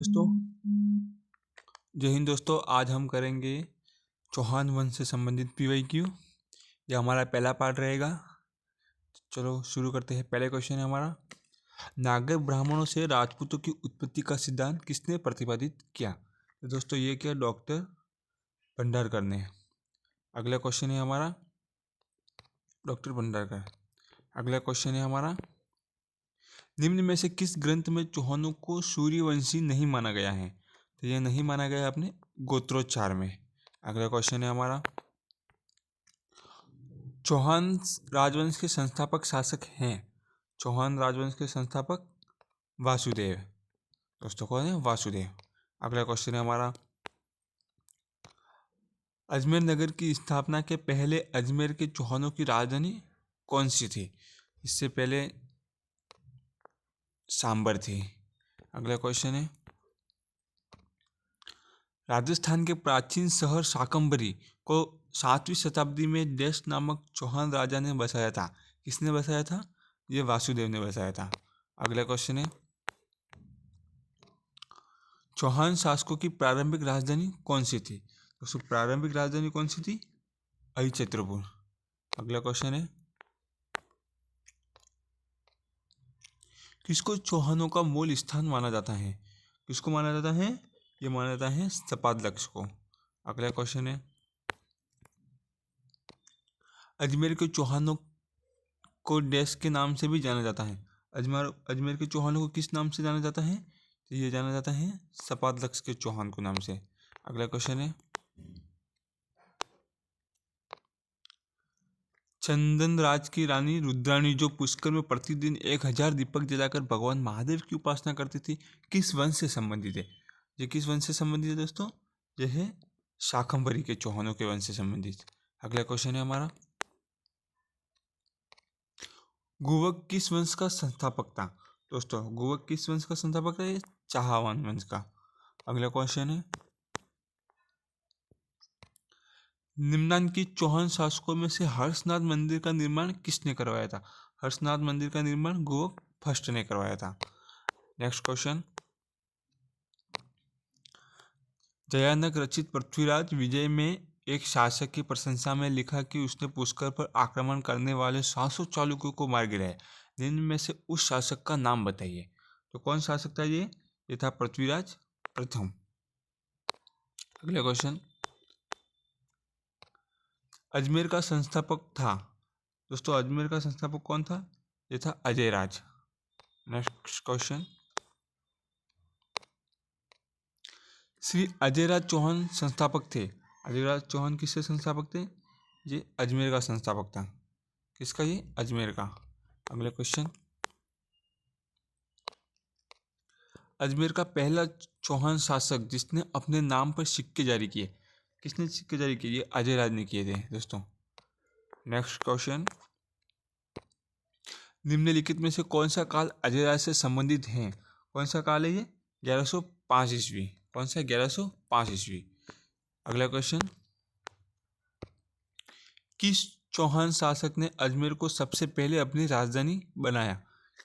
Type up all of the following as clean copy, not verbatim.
दोस्तों जय हिंद दोस्तों। आज हम करेंगे चौहान वंश से संबंधित PYQ। यह हमारा पहला पार्ट रहेगा। चलो शुरू करते हैं। पहले क्वेश्चन है हमारा, नागर ब्राह्मणों से राजपूतों की उत्पत्ति का सिद्धांत किसने प्रतिपादित किया? तो दोस्तों ये किया डॉक्टर भंडारकर ने। अगला क्वेश्चन है हमारा डॉक्टर भंडारकर। अगला क्वेश्चन है हमारा, निम्न में से किस ग्रंथ में चौहानों को सूर्यवंशी नहीं माना गया है? तो यह नहीं माना गया अपने गोत्रोच्चार में। अगला क्वेश्चन है हमारा, चौहान राजवंश के संस्थापक शासक हैं? चौहान राजवंश के संस्थापक वासुदेव। दोस्तों कौन है? वासुदेव। अगला क्वेश्चन है हमारा, अजमेर नगर की स्थापना के पहले अजमेर के चौहानों की राजधानी कौन सी थी? इससे पहले सांबर थी। अगला क्वेश्चन है, राजस्थान के प्राचीन शहर शाकंभरी को 7वीं शताब्दी में देश नामक चौहान राजा ने बसाया था। किसने बसाया था? ये वासुदेव ने बसाया था। अगला क्वेश्चन है, चौहान शासकों की प्रारंभिक राजधानी कौन सी थी? दोस्तों प्रारंभिक राजधानी कौन सी थी? अहिछत्रपुर। अगला क्वेश्चन है, किसको चौहानों का मूल स्थान माना जाता है? किसको माना जाता है? ये माना जाता है सपादलक्ष को। अगला क्वेश्चन है, अजमेर के चौहानों को डैश के नाम से भी जाना जाता है? अजमेर के चौहानों को किस नाम से जाना जाता है? तो ये जाना जाता है सपादलक्ष के चौहान को नाम से। अगला क्वेश्चन है, चंदन राज की रानी रुद्राणी जो पुष्कर में प्रतिदिन 1000 दीपक जलाकर भगवान महादेव की उपासना करती थी, किस वंश से संबंधित है? ये किस वंश से संबंधित है दोस्तों? यह है शाकंभरी के चौहानों के वंश से संबंधित। अगला क्वेश्चन है हमारा, गुवक किस वंश का संस्थापक था? दोस्तों गुवक किस वंश का संस्थापक था? ये चाहवान वंश का। अगला क्वेश्चन है, निम्नांकित चौहान शासकों में से हर्षनाथ मंदिर का निर्माण किसने करवाया था? हर्षनाथ मंदिर का निर्माण गुवक फर्स्ट ने करवाया था। नेक्स्ट क्वेश्चन, जयानक रचित पृथ्वीराज विजय में एक शासक की प्रशंसा में लिखा कि उसने पुष्कर पर आक्रमण करने वाले 700 चालुक्यों को मार गिराया। निम्न में से उस शासक का नाम बताइए। तो कौन शासक था ये था पृथ्वीराज प्रथम। अगला क्वेश्चन, अजमेर का संस्थापक था। दोस्तों अजमेर का संस्थापक कौन था? ये था अजयराज। नेक्स्ट क्वेश्चन, श्री अजयराज चौहान संस्थापक थे। अजयराज चौहान किसके संस्थापक थे? ये अजमेर का संस्थापक था। किसका? ये अजमेर का। अगला क्वेश्चन, अजमेर का पहला चौहान शासक जिसने अपने नाम पर सिक्के जारी किए, किसने सिक्के जारी किए? ये अजयराज ने किए थे दोस्तों। नेक्स्ट क्वेश्चन, निम्नलिखित में से कौन सा काल अजयराज से संबंधित है? कौन सा काल है ये? 1105 ईस्वी। कौन सा? 1105 ईस्वी। अगला क्वेश्चन, किस चौहान शासक ने अजमेर को सबसे पहले अपनी राजधानी बनाया?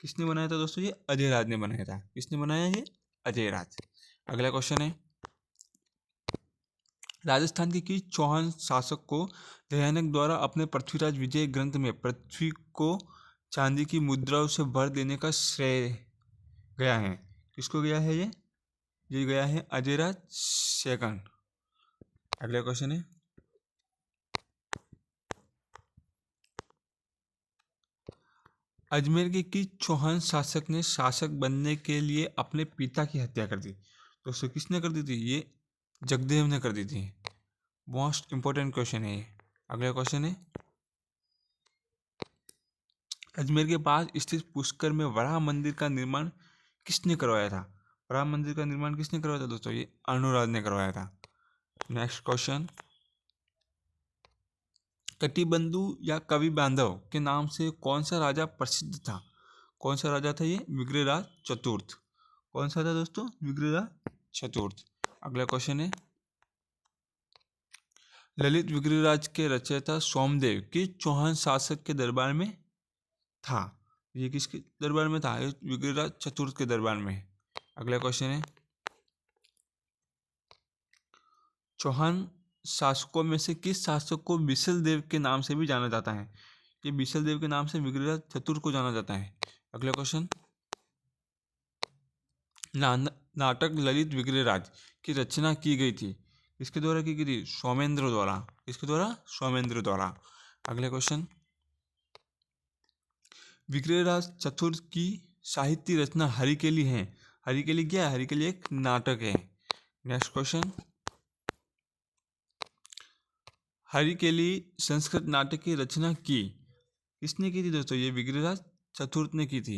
किसने बनाया था दोस्तों? ये अजयराज ने बनाया था। किसने बनाया? ये अजयराज। अगला क्वेश्चन है, राजस्थान के किस चौहान शासक को दयानक द्वारा अपने पृथ्वीराज विजय ग्रंथ में पृथ्वी को चांदी की मुद्राओं से भर देने का श्रेय गया है? किसको गया है ये गया है अजयराज सेकंड। अगला क्वेश्चन है, अजमेर के किस चौहान शासक ने शासक बनने के लिए अपने पिता की हत्या कर दी? दोस्तों किसने कर दी थी? ये जगदेव ने कर दी थी। मोस्ट इंपॉर्टेंट क्वेश्चन है ये। अगला क्वेश्चन है, अजमेर के पास स्थित पुष्कर में वराह मंदिर का निर्माण किसने करवाया था? वराह मंदिर का निर्माण किसने करवाया था दोस्तों? ये अनुराग ने करवाया था। नेक्स्ट क्वेश्चन, कटिबंधु या कवि बांधव के नाम से कौन सा राजा प्रसिद्ध था? कौन सा राजा था? ये विग्रहराज चतुर्थ। कौन सा था दोस्तों? विग्रहराज चतुर्थ। अगला क्वेश्चन है, ललित विग्रहराज के रचयिता सोमदेव किस चौहान शासक के दरबार में था? ये किसके दरबार में था? विग्रहराज चतुर्थ के दरबार में। अगला क्वेश्चन है, चौहान शासकों में से किस शासक को बिसल देव के नाम से भी जाना जाता है? ये बिसल देव के नाम से विग्रहराज चतुर्थ को जाना जाता है। अगला क्वेश्चन, नाटक ललित विग्रहराज की रचना की गई थी, किसके द्वारा की गई थी? सौमेंद्र द्वारा। किसके द्वारा? सौमेंद्र द्वारा। अगले क्वेश्चन, विग्रहराज चतुर्थ की साहित्य रचना हरिकेली है। हरिकेली क्या है? हरिकेली एक नाटक है। नेक्स्ट क्वेश्चन, हरिकेली संस्कृत नाटक की रचना की किसने की थी दोस्तों? ये विग्रहराज चतुर्थ ने की थी।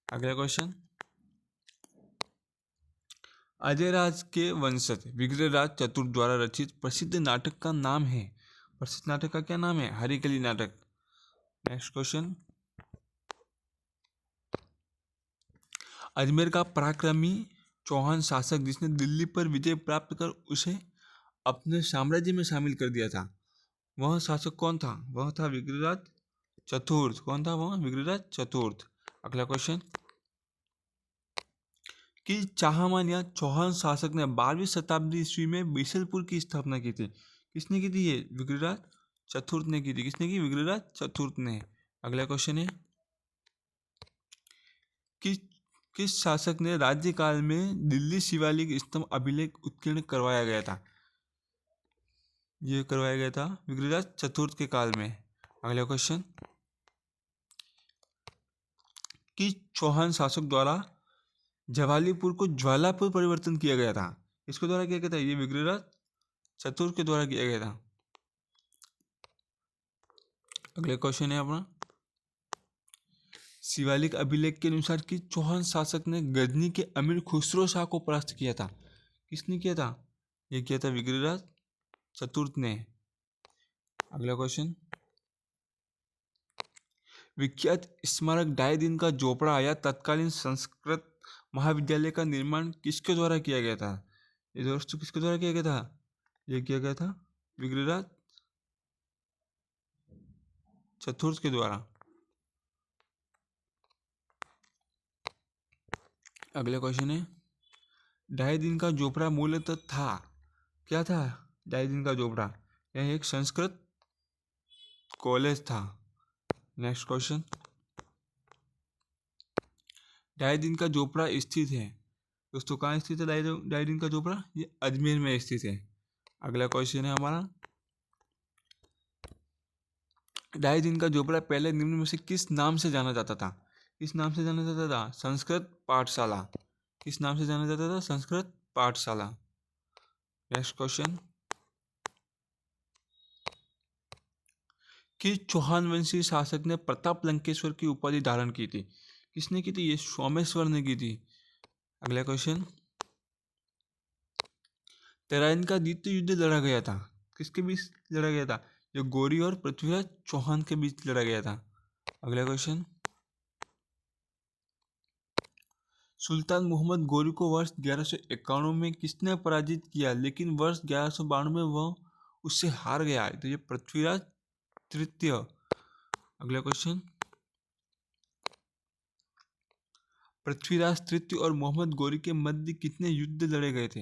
अगला क्वेश्चन, अजयराज के वंशज विग्रहराज चतुर्थ द्वारा रचित प्रसिद्ध नाटक का नाम है। प्रसिद्ध नाटक का क्या नाम है? हरिकेली नाटक। नेक्स्ट क्वेश्चन, अजमेर का पराक्रमी चौहान शासक जिसने दिल्ली पर विजय प्राप्त कर उसे अपने साम्राज्य में शामिल कर दिया था, वह शासक कौन था? वह था विग्रहराज चतुर्थ। कौन था वह? विग्रहराज चतुर्थ। अगला क्वेश्चन, कि चाहमान या चौहान शासक ने 12वीं शताब्दी ईस्वी में बीसलपुर की स्थापना की थी, किसने की थी? ये विग्रहराज चतुर्थ ने की थी। किसने की? विग्रहराज चतुर्थ ने। अगला क्वेश्चन है, कि किस शासक ने राज्यकाल में दिल्ली शिवालिक स्तंभ अभिलेख उत्कीर्ण करवाया गया था? ये करवाया गया था विग्रहराज चतुर्थ के काल में। अगला क्वेश्चन, कि चौहान शासक द्वारा जवालीपुर को ज्वालापुर परिवर्तन किया गया था, इसके द्वारा किया गया था? ये विग्रहराज चतुर्थ के द्वारा किया गया था। अगले क्वेश्चन है अपना, शिवालिक अभिलेख के अनुसार कि चौहान शासक ने गजनी के अमीर खुसरो शाह को परास्त किया था, किसने किया था? ये किया था विग्रहराज चतुर्थ ने। अगला क्वेश्चन, विख्यात स्मारक ढाई दिन का झोपड़ा या तत्कालीन संस्कृत महाविद्यालय का निर्माण किसके द्वारा किया गया था? ये दोस्तों किसके द्वारा किया गया था? ये किया गया था विग्रहराज चतुर्थ के द्वारा। अगला क्वेश्चन है, ढाई दिन का झोपड़ा मूलतः था, क्या था? ढाई दिन का झोपड़ा यह एक संस्कृत कॉलेज था। नेक्स्ट क्वेश्चन, ढाई दिन का झोपड़ा स्थित है दोस्तों, कहाँ स्थित है ढाई दिन का झोपड़ा? ये अजमेर में स्थित है। अगला क्वेश्चन है हमारा, ढाई दिन का झोपड़ा पहले निम्न में से किस नाम से जाना जाता था? किस नाम से जाना जाता था? संस्कृत पाठशाला। किस नाम से जाना जाता था? संस्कृत पाठशाला। नेक्स्ट क्वेश्चन, कि चौहान वंशी शासक ने प्रताप लंकेश्वर की उपाधि धारण की थी, किसने की थी? ये सोमेश्वर ने की थी। अगला क्वेश्चन, तराइन का द्वितीय युद्ध लड़ा गया था, किसके बीच लड़ा गया था? जो गौरी और पृथ्वीराज चौहान के बीच लड़ा गया था। अगला क्वेश्चन, सुल्तान मोहम्मद गौरी को वर्ष 1191 में किसने पराजित किया, लेकिन वर्ष 1192 में वह उससे हार गया? तो ये पृथ्वीराज तृतीय। अगला क्वेश्चन, पृथ्वीराज तृतीय और मोहम्मद गौरी के मध्य कितने युद्ध लड़े गए थे?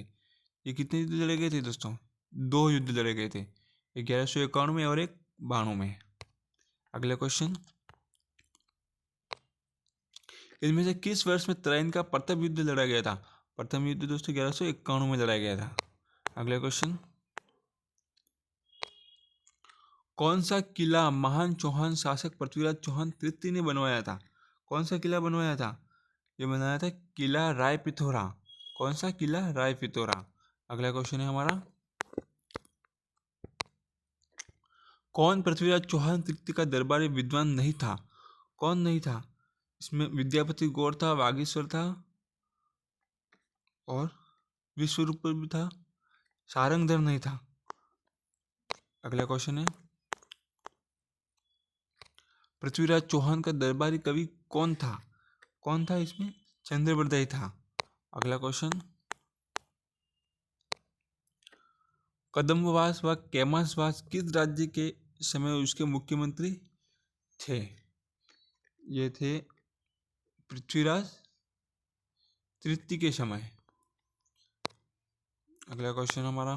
ये कितने युद्ध लड़े गए थे दोस्तों? 2 युद्ध लड़े गए थे, 1191 में और एक 92 में। अगला क्वेश्चन, इनमें से किस वर्ष में तराइन का प्रथम युद्ध लड़ा गया था? प्रथम युद्ध दोस्तों 1191 में लड़ा गया था। अगला क्वेश्चन, कौन सा किला महान चौहान शासक पृथ्वीराज चौहान तृतीय ने बनवाया था? कौन सा किला बनवाया था? ये बनाया था किला राय पिथौरा। कौन सा किला? राय पिथौरा। अगला क्वेश्चन है हमारा, कौन पृथ्वीराज चौहान तृतीय का दरबारी विद्वान नहीं था? कौन नहीं था? इसमें विद्यापति गौड़ था, वागीश्वर था और विश्वरूप भी था, सारंगधर नहीं था। अगला क्वेश्चन है, पृथ्वीराज चौहान का दरबारी कवि कौन था? कौन था इसमें? चंद्रवरदाई था। अगला क्वेश्चन, कदम्बवास व कैमासवास किस राज्य के समय उसके मुख्यमंत्री थे? ये थे पृथ्वीराज तृतीय के समय। अगला क्वेश्चन हमारा,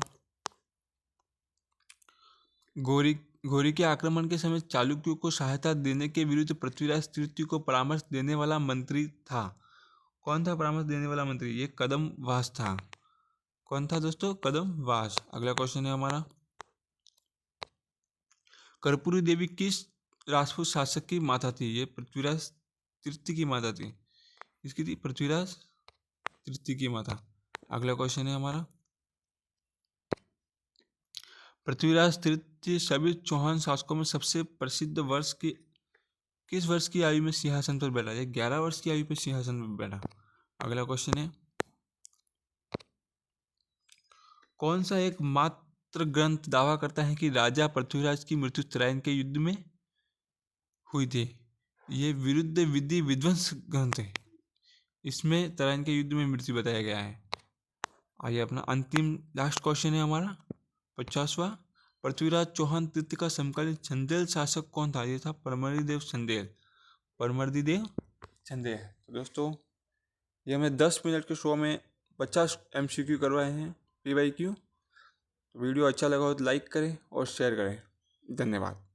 घोरी घोरी के आक्रमण के समय चालुक्यों को सहायता देने के विरुद्ध पृथ्वीराज तृतीय को परामर्श देने वाला मंत्री था। कौन था परामर्श देने वाला मंत्री? ये कदम्बास था। कौन था दोस्तों? कदम्बास। अगला क्वेश्चन है हमारा, कर्पूरी देवी किस राजपूत शासक की माता थी? ये पृथ्वीराज तृतीय की माता थी। इसकी थी पृथ्वीराज तृतीय की माता। अगला क्वेश्चन है हमारा, पृथ्वीराज तृतीय सभी चौहान शासकों में सबसे प्रसिद्ध वर्ष की किस वर्ष की आयु में सिंहासन पर बैठा? ये 11 वर्ष की आयु पर सिंहासन पर बैठा। अगला क्वेश्चन है, कौन सा एक मात्र ग्रंथ दावा करता है कि राजा पृथ्वीराज की मृत्यु तराइन के युद्ध में हुई थी? ये विरुद्ध विधि विध्वंस ग्रंथ है। इसमें तराइन के युद्ध में मृत्यु बताया गया है। आइए अपना अंतिम लास्ट क्वेश्चन है हमारा 50वां, पृथ्वीराज चौहान तृतीय का समकालीन चंदेल शासक कौन था? ये था परमर्दिदेव चंदेल। परमर्दिदेव चंदेल। तो दोस्तों ये हमने 10 मिनट के शो में 50 MCQ करवाए हैं PYQ। वीडियो अच्छा लगा हो तो लाइक करें और शेयर करें। धन्यवाद।